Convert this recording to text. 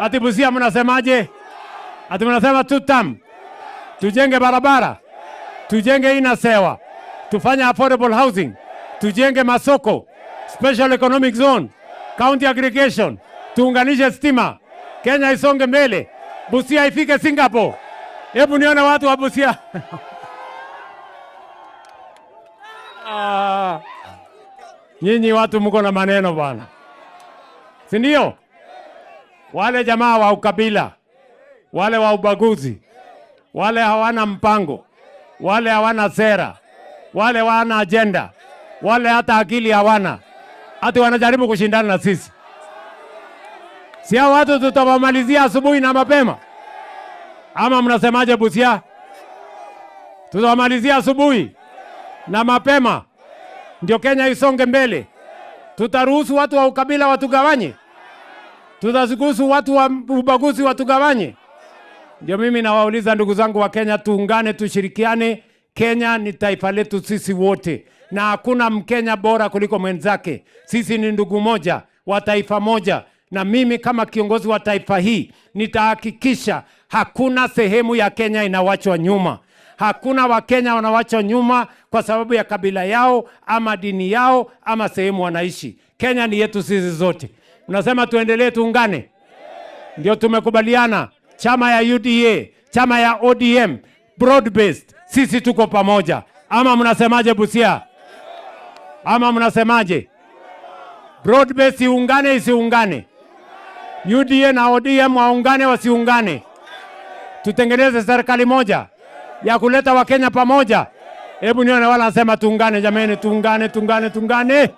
Ati Busia mnasemaje? Ati mnasema tutam. Tujenge barabara. Tujenge inasewa. Tufanye affordable housing. Tujenge masoko. Special economic zone. County aggregation. Tuunganishe stima. Kenya isonge mbele. Busia ifike Singapore. Hebu nione watu wa Busia. Nyinyi watu mko na maneno bwana. Si ndio? Wale jamaa wa ukabila, wale wa ubaguzi, wale hawana mpango, wale hawana sera, wale hawana agenda, wale hata akili hawana. Ati wanajaribu kushindana na sisi. Si hao watu tutawamalizia asubuhi na mapema? Ama mnasemaje Busia? Tutawamalizia asubuhi na mapema ndio Kenya isonge mbele. Tutaruhusu watu wa ukabila watugawanye? Tutaruhusu watu wa ubaguzi watugawanye? Ndio mimi nawauliza ndugu zangu wa Kenya, tuungane, tushirikiane. Kenya ni taifa letu sisi wote, na hakuna Mkenya bora kuliko mwenzake. Sisi ni ndugu moja wa taifa moja, na mimi kama kiongozi wa taifa hii nitahakikisha hakuna sehemu ya Kenya inawachwa nyuma. Hakuna Wakenya wanawachwa nyuma kwa sababu ya kabila yao ama dini yao ama sehemu wanaishi. Kenya ni yetu sisi zote. Unasema tuendelee tuungane? Ndio tumekubaliana. Chama ya UDA, chama ya ODM, broad based, sisi tuko pamoja. Ama mnasemaje Busia? Ama mnasemaje? Broad based iungane isiungane? UDA na ODM waungane wasiungane? Tutengeneze serikali moja ya kuleta Wakenya pamoja. Hebu nione wala nasema tuungane jameni, tuungane.